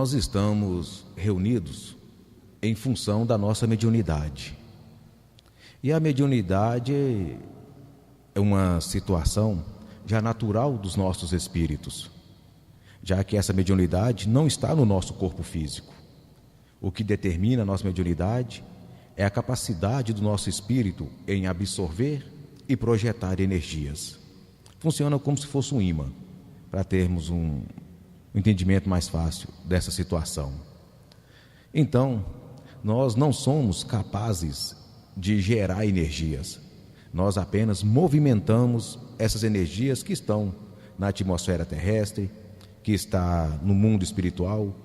nós estamos reunidos em função da nossa mediunidade. E a mediunidade é uma situação já natural dos nossos espíritos, já que essa mediunidade não está no nosso corpo físico. O que determina a nossa mediunidade é a capacidade do nosso espírito em absorver e projetar energias. Funciona como se fosse um imã, para termos um entendimento mais fácil dessa situação. Então, nós não somos capazes de gerar energias. Nós apenas movimentamos essas energias que estão na atmosfera terrestre, que está no mundo espiritual,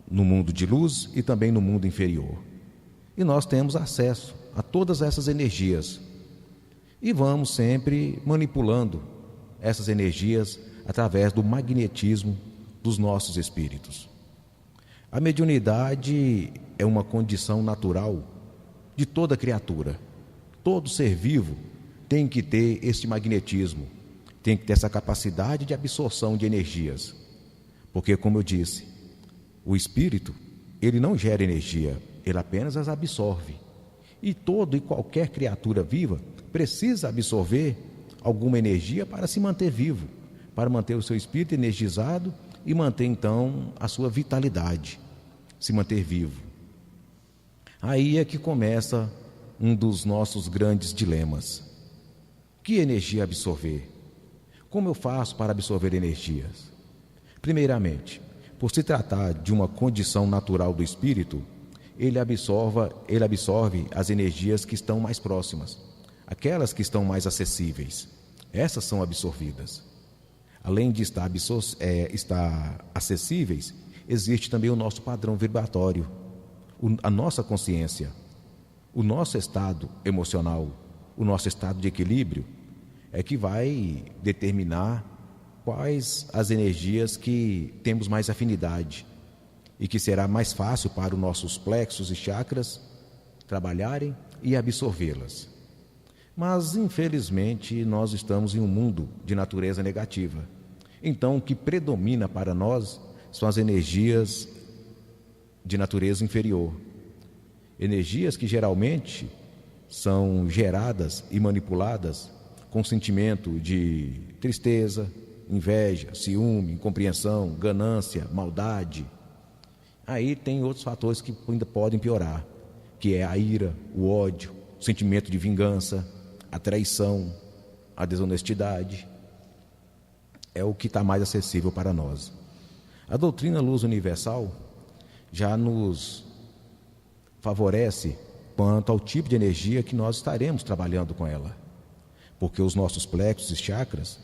no mundo de luz e também no mundo inferior. E nós temos acesso a todas essas energias. E vamos sempre manipulando essas energias através do magnetismo dos nossos espíritos. A mediunidade é uma condição natural de toda criatura. Todo ser vivo tem que ter este magnetismo, tem que ter essa capacidade de absorção de energias. Porque, como eu disse, o espírito, ele não gera energia, ele apenas as absorve. E todo e qualquer criatura viva precisa absorver alguma energia para se manter vivo, para manter o seu espírito energizado e manter então a sua vitalidade, se manter vivo. Aí é que começa um dos nossos grandes dilemas. Que energia absorver? Como eu faço para absorver energias? Primeiramente, por se tratar de uma condição natural do espírito, ele absorve as energias que estão mais próximas, aquelas que estão mais acessíveis. Essas são absorvidas. Além de estar acessíveis, existe também o nosso padrão vibratório, a nossa consciência, o nosso estado emocional, o nosso estado de equilíbrio, é que vai determinar quais as energias que temos mais afinidade e que será mais fácil para os nossos plexos e chakras trabalharem e absorvê-las. Mas, infelizmente, nós estamos em um mundo de natureza negativa. Então, o que predomina para nós são as energias de natureza inferior. Energias que geralmente são geradas e manipuladas com sentimento de tristeza, inveja, ciúme, incompreensão, ganância, maldade. Aí tem outros fatores que ainda podem piorar, que é a ira, o ódio, o sentimento de vingança, a traição, a desonestidade. É o que está mais acessível para nós. A doutrina Luz Universal já nos favorece quanto ao tipo de energia que nós estaremos trabalhando com ela, porque os nossos plexos e chakras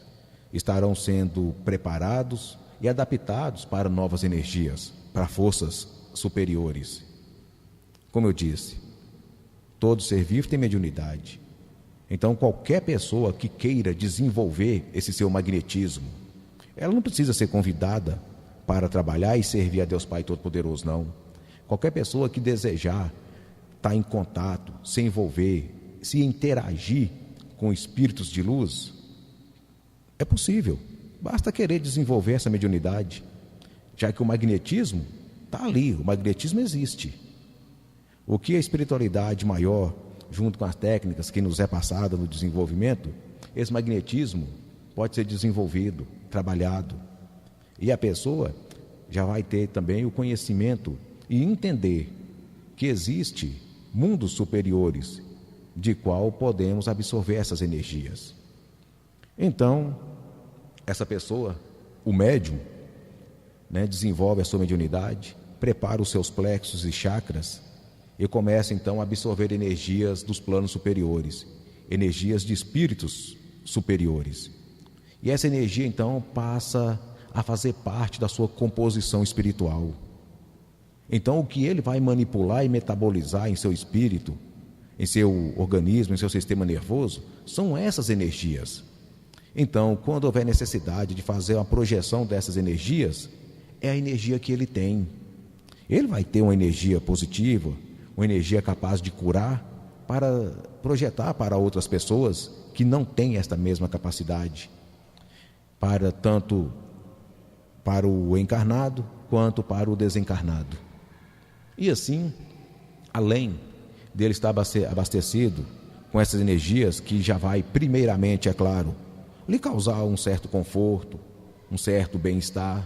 estarão sendo preparados e adaptados para novas energias, para forças superiores. Como eu disse, todo ser vivo tem mediunidade. Então, qualquer pessoa que queira desenvolver esse seu magnetismo, ela não precisa ser convidada para trabalhar e servir a Deus Pai Todo-Poderoso, não. Qualquer pessoa que desejar estar em contato, se envolver, se interagir com espíritos de luz, é possível. Basta querer desenvolver essa mediunidade, já que o magnetismo está ali, o magnetismo existe. O que a espiritualidade maior, junto com as técnicas que nos é passada no desenvolvimento, esse magnetismo pode ser desenvolvido, trabalhado. E a pessoa já vai ter também o conhecimento e entender que existe mundos superiores de qual podemos absorver essas energias. Então, essa pessoa, o médium, desenvolve a sua mediunidade, prepara os seus plexos e chakras e começa então a absorver energias dos planos superiores, energias de espíritos superiores. E essa energia então passa a fazer parte da sua composição espiritual. Então, o que ele vai manipular e metabolizar em seu espírito, em seu organismo, em seu sistema nervoso, são essas energias. Então, quando houver necessidade de fazer uma projeção dessas energias, é a energia que ele tem. Ele vai ter uma energia positiva, uma energia capaz de curar, para projetar para outras pessoas que não têm esta mesma capacidade, para tanto para o encarnado quanto para o desencarnado. E assim, além dele estar abastecido com essas energias que já vai, primeiramente, é claro, lhe causar um certo conforto, um certo bem-estar,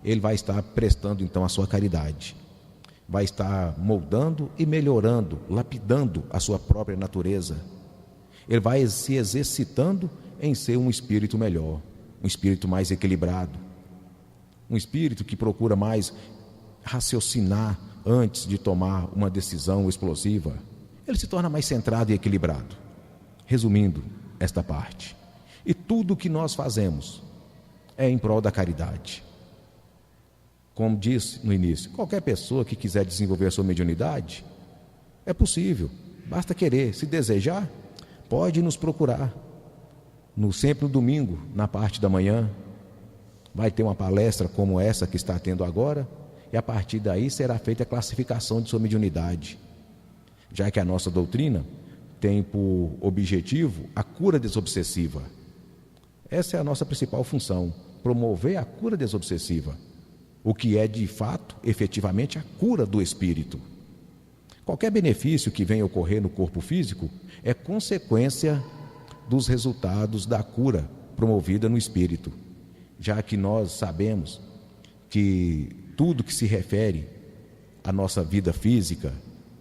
ele vai estar prestando então a sua caridade, vai estar moldando e melhorando, lapidando a sua própria natureza. Ele vai se exercitando em ser um espírito melhor, um espírito mais equilibrado, um espírito que procura mais raciocinar antes de tomar uma decisão explosiva. Ele se torna mais centrado e equilibrado. Resumindo esta parte, e tudo o que nós fazemos é em prol da caridade. Como disse no início, qualquer pessoa que quiser desenvolver a sua mediunidade, é possível, basta querer. Se desejar, pode nos procurar. Sempre no domingo, na parte da manhã, vai ter uma palestra como essa que está tendo agora, e a partir daí será feita a classificação de sua mediunidade, já que a nossa doutrina tem por objetivo a cura desobsessiva. Essa é a nossa principal função, promover a cura desobsessiva, o que é de fato, efetivamente, a cura do espírito. Qualquer benefício que venha ocorrer no corpo físico é consequência dos resultados da cura promovida no espírito, já que nós sabemos que tudo que se refere à nossa vida física,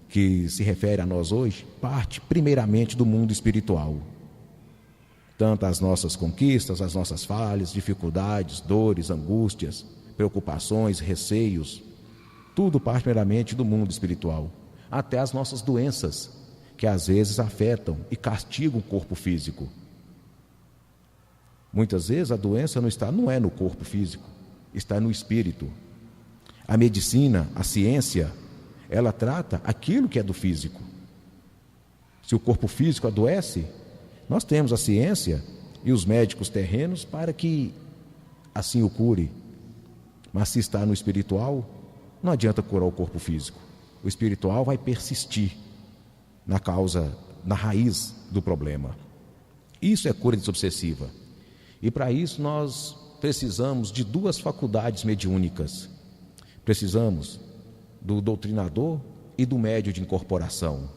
que se refere a nós hoje, parte primeiramente do mundo espiritual. Tanto as nossas conquistas, as nossas falhas, dificuldades, dores, angústias, preocupações, receios, tudo parte primeiramente do mundo espiritual. Até as nossas doenças, que às vezes afetam e castigam o corpo físico. Muitas vezes a doença não é no corpo físico, está no espírito. A medicina, a ciência, ela trata aquilo que é do físico. Se o corpo físico adoece, nós temos a ciência e os médicos terrenos para que assim o cure. Mas se está no espiritual, não adianta curar o corpo físico. O espiritual vai persistir na causa, na raiz do problema. Isso é cura desobsessiva. E para isso nós precisamos de duas faculdades mediúnicas. Precisamos do doutrinador e do médium de incorporação,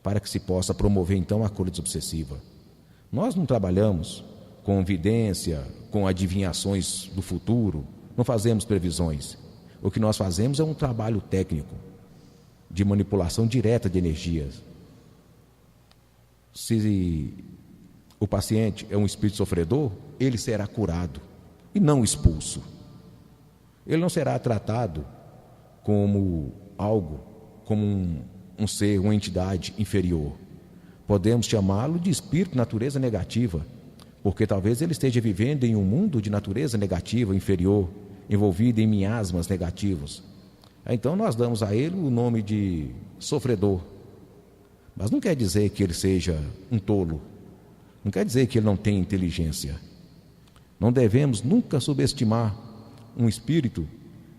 para que se possa promover então a cura desobsessiva. Nós não trabalhamos com vidência, com adivinhações do futuro, não fazemos previsões. O que nós fazemos é um trabalho técnico de manipulação direta de energias. Se o paciente é um espírito sofredor, ele será curado e não expulso. Ele não será tratado como algo, como um ser, uma entidade inferior. Podemos chamá-lo de espírito de natureza negativa, porque talvez ele esteja vivendo em um mundo de natureza negativa, inferior, envolvido em miasmas negativos. Então nós damos a ele o nome de sofredor, mas não quer dizer que ele seja um tolo, não quer dizer que ele não tenha inteligência. Não devemos nunca subestimar um espírito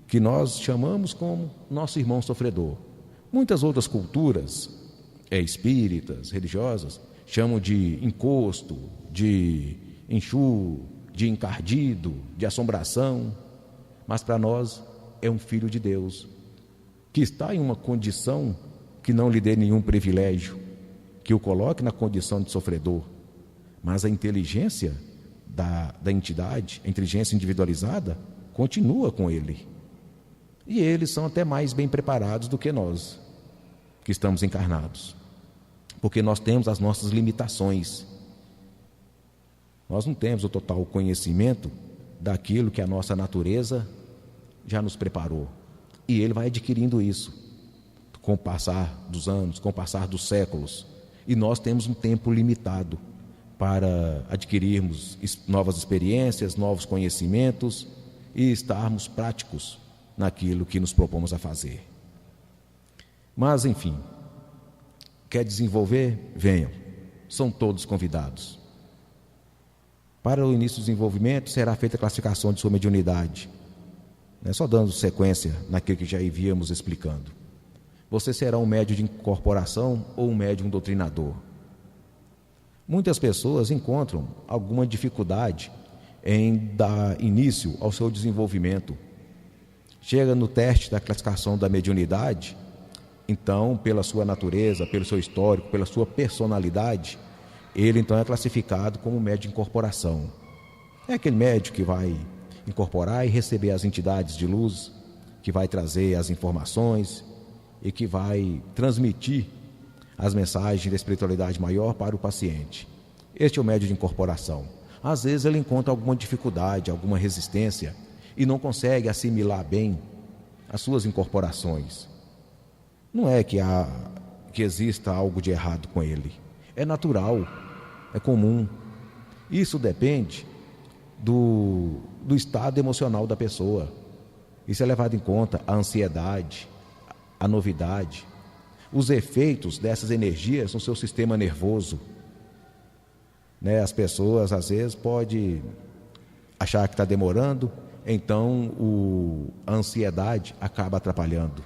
que nós chamamos como nosso irmão sofredor. Muitas outras culturas, espíritas, religiosas, chamam de encosto, de enxu, de encardido, de assombração, mas para nós é um filho de Deus, que está em uma condição que não lhe dê nenhum privilégio, que o coloque na condição de sofredor, mas a inteligência da entidade, a inteligência individualizada, continua com ele. E eles são até mais bem preparados do que nós, que estamos encarnados, porque nós temos as nossas limitações. Nós não temos o total conhecimento daquilo que a nossa natureza já nos preparou. E ele vai adquirindo isso com o passar dos anos, com o passar dos séculos. E nós temos um tempo limitado para adquirirmos novas experiências, novos conhecimentos e estarmos práticos naquilo que nos propomos a fazer. Mas, enfim, quer desenvolver? Venham, são todos convidados. Para o início do desenvolvimento, será feita a classificação de sua mediunidade. Só dando sequência naquilo que já havíamos explicando. Você será um médium de incorporação ou um médium doutrinador. Muitas pessoas encontram alguma dificuldade em dar início ao seu desenvolvimento. Chega no teste da classificação da mediunidade, então, pela sua natureza, pelo seu histórico, pela sua personalidade, ele então é classificado como médium de incorporação. É aquele médium que vai incorporar e receber as entidades de luz, que vai trazer as informações e que vai transmitir as mensagens da espiritualidade maior para o paciente. Este é o médium de incorporação. Às vezes ele encontra alguma dificuldade, alguma resistência e não consegue assimilar bem as suas incorporações. Não é que exista algo de errado com ele. É natural, é comum. Isso depende do estado emocional da pessoa. Isso é levado em conta a ansiedade, a novidade, os efeitos dessas energias no seu sistema nervoso. As pessoas às vezes podem achar que está demorando, então a ansiedade acaba atrapalhando.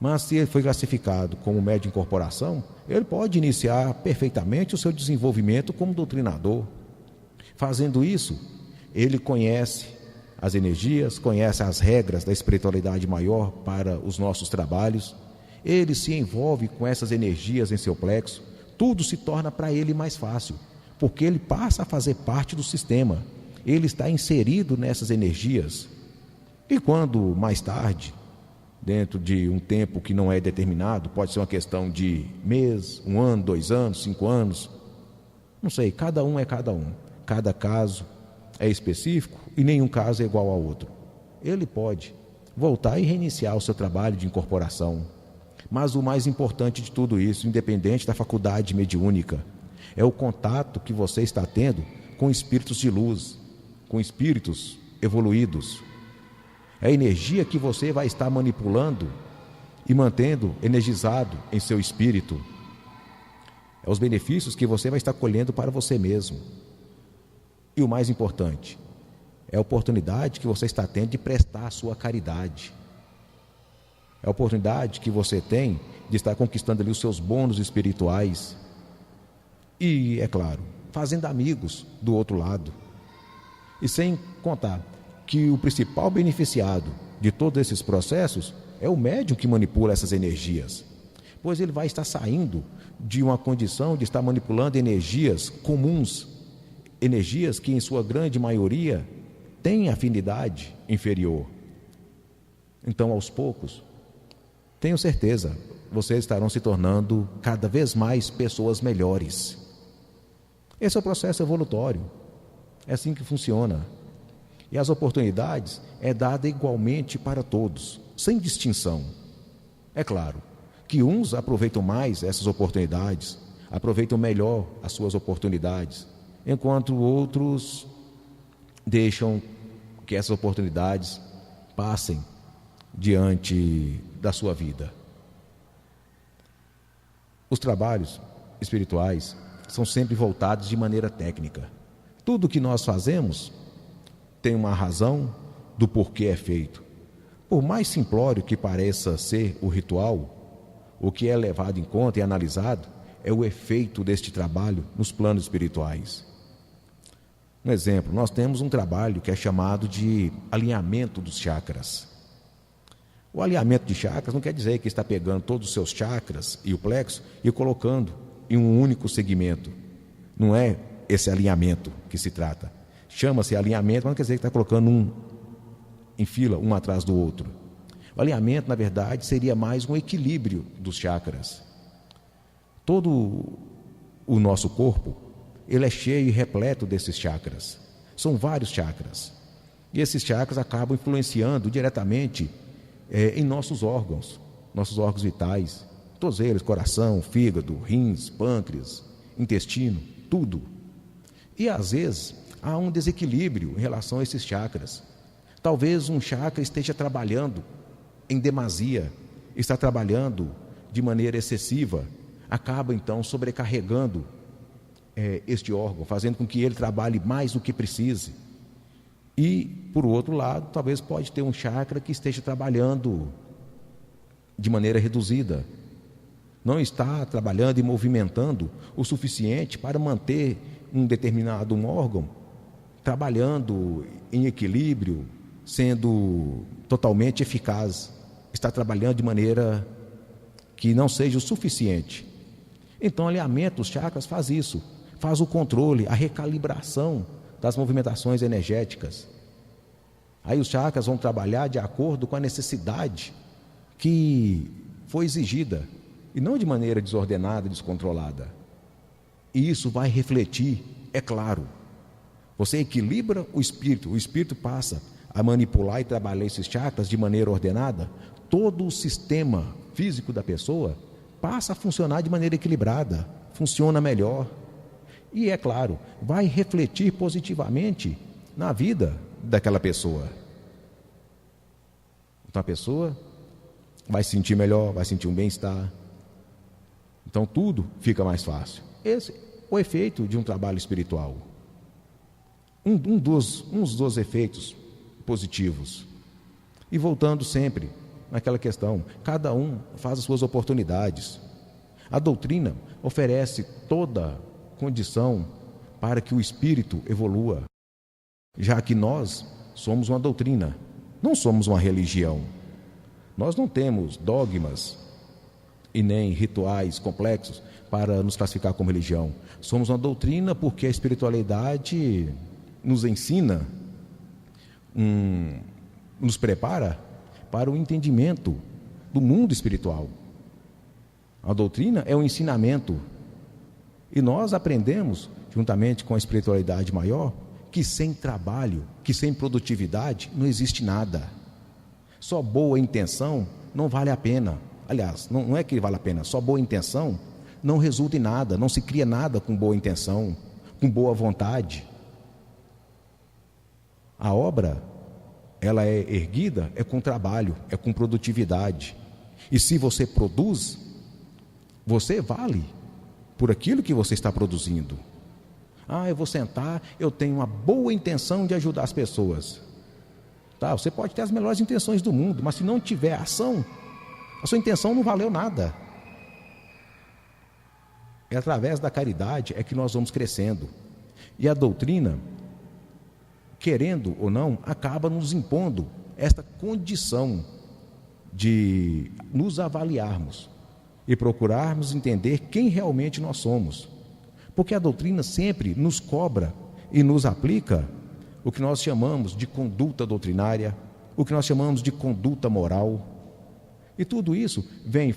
Mas se ele foi classificado como médium de incorporação, ele pode iniciar perfeitamente o seu desenvolvimento como doutrinador. Fazendo isso, ele conhece as energias, conhece as regras da espiritualidade maior para os nossos trabalhos, ele se envolve com essas energias em seu plexo, tudo se torna para ele mais fácil, porque ele passa a fazer parte do sistema, ele está inserido nessas energias. E quando mais tarde, dentro de um tempo que não é determinado, pode ser uma questão de mês, 1 ano, 2 anos, 5 anos, não sei, cada um é cada um, cada caso é específico e nenhum caso é igual ao outro. Ele pode voltar e reiniciar o seu trabalho de incorporação, mas o mais importante de tudo isso, independente da faculdade mediúnica, é o contato que você está tendo com espíritos de luz, com espíritos evoluídos. É a energia que você vai estar manipulando e mantendo energizado em seu espírito. É os benefícios que você vai estar colhendo para você mesmo. E o mais importante, é a oportunidade que você está tendo de prestar a sua caridade. É a oportunidade que você tem de estar conquistando ali os seus bônus espirituais. E, é claro, fazendo amigos do outro lado. E sem contar que o principal beneficiado de todos esses processos é o médium que manipula essas energias, pois ele vai estar saindo de uma condição de estar manipulando energias comuns, energias que em sua grande maioria têm afinidade inferior. Então, aos poucos, tenho certeza, vocês estarão se tornando cada vez mais pessoas melhores. Esse é o processo evolutório, é assim que funciona. E as oportunidades é dada igualmente para todos, sem distinção. É claro que uns aproveitam mais essas oportunidades, aproveitam melhor as suas oportunidades, enquanto outros deixam que essas oportunidades passem diante da sua vida. Os trabalhos espirituais são sempre voltados de maneira técnica. Tudo que nós fazemos tem uma razão do porquê é feito. Por mais simplório que pareça ser o ritual, o que é levado em conta e analisado é o efeito deste trabalho nos planos espirituais. Um exemplo, nós temos um trabalho que é chamado de alinhamento dos chakras. O alinhamento de chakras não quer dizer que está pegando todos os seus chakras e o plexo e colocando em um único segmento. Não é esse alinhamento que se trata. Chama-se alinhamento, mas não quer dizer que está colocando um em fila, um atrás do outro. O alinhamento, na verdade, seria mais um equilíbrio dos chakras. Todo o nosso corpo, ele é cheio e repleto desses chakras. São vários chakras. E esses chakras acabam influenciando diretamente em nossos órgãos vitais. Todos eles, coração, fígado, rins, pâncreas, intestino, tudo. E às vezes há um desequilíbrio em relação a esses chakras. Talvez um chakra esteja trabalhando em demasia, está trabalhando de maneira excessiva, acaba então sobrecarregando este órgão, fazendo com que ele trabalhe mais do que precise. E, por outro lado, talvez pode ter um chakra que esteja trabalhando de maneira reduzida, não está trabalhando e movimentando o suficiente para manter um determinado órgão trabalhando em equilíbrio, sendo totalmente eficaz, está trabalhando de maneira que não seja o suficiente. Então, o alinhamento dos chakras faz isso, faz o controle, a recalibração das movimentações energéticas. Aí os chakras vão trabalhar de acordo com a necessidade que foi exigida, e não de maneira desordenada, descontrolada. E isso vai refletir, é claro. Você equilibra o espírito passa a manipular e trabalhar esses chakras de maneira ordenada, todo o sistema físico da pessoa passa a funcionar de maneira equilibrada, funciona melhor. E é claro, vai refletir positivamente na vida daquela pessoa. Então a pessoa vai se sentir melhor, vai sentir um bem-estar. Então tudo fica mais fácil. Esse é o efeito de um trabalho espiritual. Um dos efeitos positivos. E voltando sempre naquela questão, cada um faz as suas oportunidades. A doutrina oferece toda condição para que o espírito evolua, já que nós somos uma doutrina, não somos uma religião. Nós não temos dogmas e nem rituais complexos para nos classificar como religião. Somos uma doutrina porque a espiritualidade nos ensina, nos prepara para o entendimento do mundo espiritual. A doutrina é um ensinamento. E nós aprendemos, juntamente com a espiritualidade maior, que sem trabalho, que sem produtividade, não existe nada. Só boa intenção não vale a pena. Aliás, não é que vale a pena, só boa intenção não resulta em nada, não se cria nada com boa intenção, com boa vontade. A obra, ela é erguida, é com trabalho, é com produtividade. E se você produz, você vale por aquilo que você está produzindo. Eu vou sentar, eu tenho uma boa intenção de ajudar as pessoas. Tá, você pode ter as melhores intenções do mundo, mas se não tiver ação, a sua intenção não valeu nada. É através da caridade é que nós vamos crescendo. E a doutrina, querendo ou não, acaba nos impondo esta condição de nos avaliarmos e procurarmos entender quem realmente nós somos. Porque a doutrina sempre nos cobra e nos aplica o que nós chamamos de conduta doutrinária, o que nós chamamos de conduta moral. E tudo isso vem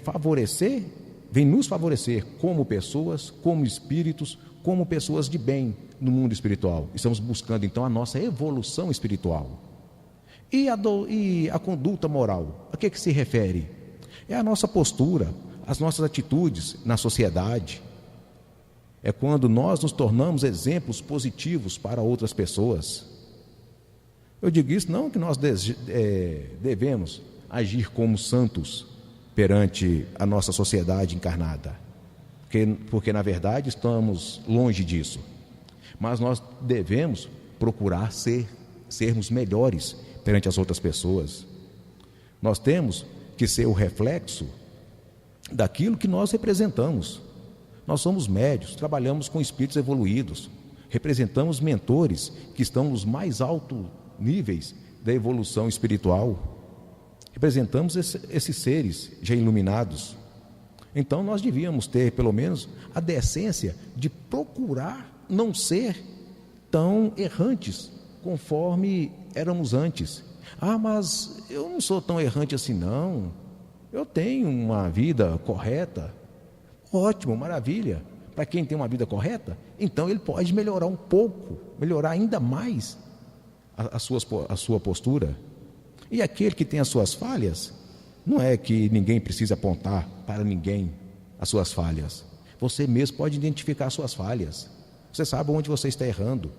nos favorecer como pessoas, como espíritos, como pessoas de bem no mundo espiritual. Estamos buscando então a nossa evolução espiritual. E a conduta moral, a que se refere? É a nossa postura, as nossas atitudes na sociedade. É quando nós nos tornamos exemplos positivos para outras pessoas. Eu digo isso não que nós devemos agir como santos perante a nossa sociedade encarnada, porque na verdade estamos longe disso. Mas nós devemos procurar sermos melhores perante as outras pessoas. Nós temos que ser o reflexo daquilo que nós representamos. Nós somos médios, trabalhamos com espíritos evoluídos, representamos mentores que estão nos mais altos níveis da evolução espiritual. Representamos esses seres já iluminados. Então nós devíamos ter pelo menos a decência de procurar não ser tão errantes conforme éramos antes. Mas eu não sou tão errante assim não, eu tenho uma vida correta. Ótimo, maravilha. Para quem tem uma vida correta, então ele pode melhorar um pouco, melhorar ainda mais a sua postura. E aquele que tem as suas falhas, não é que ninguém precisa apontar para ninguém as suas falhas. Você mesmo pode identificar as suas falhas. Você sabe onde você está errando,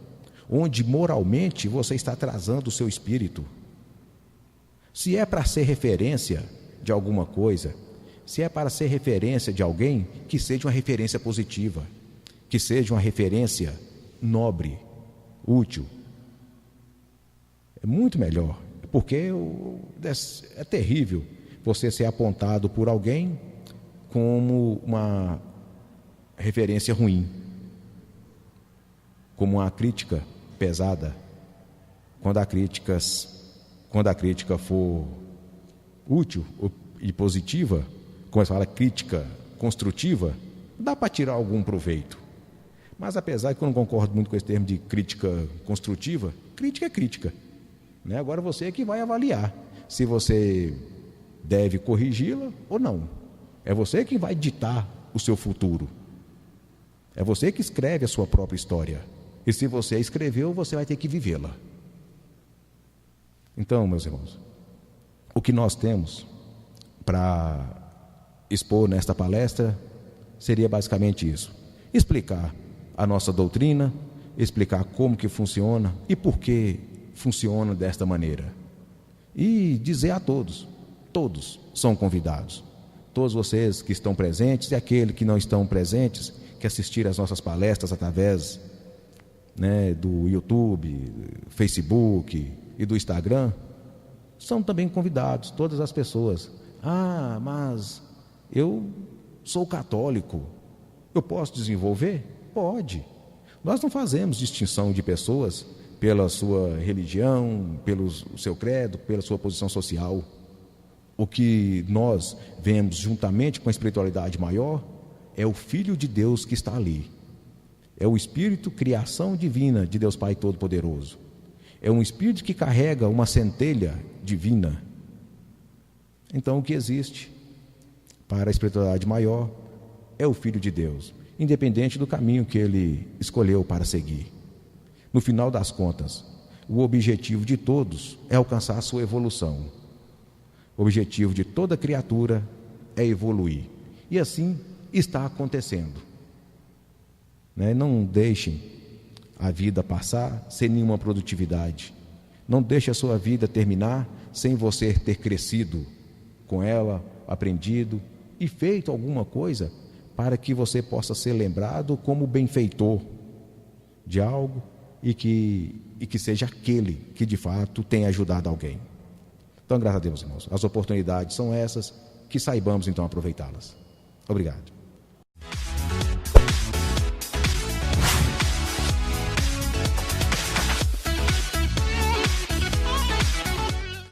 onde moralmente você está atrasando o seu espírito. Se é para ser referência de alguma coisa, se é para ser referência de alguém, que seja uma referência positiva, que seja uma referência nobre, útil. É muito melhor, porque é terrível você ser apontado por alguém como uma referência ruim, como uma crítica pesada, quando a crítica for útil e positiva, como se fala, crítica construtiva, dá para tirar algum proveito. Mas apesar que eu não concordo muito com esse termo de crítica construtiva, crítica é crítica, né? Agora você é que vai avaliar se você deve corrigi-la ou não. É você que vai ditar o seu futuro. É você que escreve a sua própria história. E se você a escreveu, você vai ter que vivê-la. Então, meus irmãos, o que nós temos para expor nesta palestra seria basicamente isso: explicar a nossa doutrina, explicar como que funciona e por que funciona desta maneira. E dizer a todos são convidados. Todos vocês que estão presentes e aqueles que não estão presentes, que assistiram às nossas palestras através, né, do YouTube, Facebook e do Instagram, são também convidados, todas as pessoas. Ah, mas eu sou católico, eu posso desenvolver? Pode. Nós não fazemos distinção de pessoas pela sua religião, pelo seu credo, pela sua posição social. O que nós vemos juntamente com a espiritualidade maior é o Filho de Deus que está ali. É o Espírito, criação divina de Deus Pai Todo-Poderoso. É um Espírito que carrega uma centelha divina. Então, o que existe para a espiritualidade maior é o Filho de Deus, independente do caminho que ele escolheu para seguir. No final das contas, o objetivo de todos é alcançar a sua evolução. O objetivo de toda criatura é evoluir. E assim está acontecendo. Não deixem a vida passar sem nenhuma produtividade. Não deixe a sua vida terminar sem você ter crescido com ela, aprendido e feito alguma coisa para que você possa ser lembrado como benfeitor de algo e que seja aquele que de fato tenha ajudado alguém. Então, graças a Deus, irmãos, as oportunidades são essas, que saibamos então aproveitá-las. Obrigado.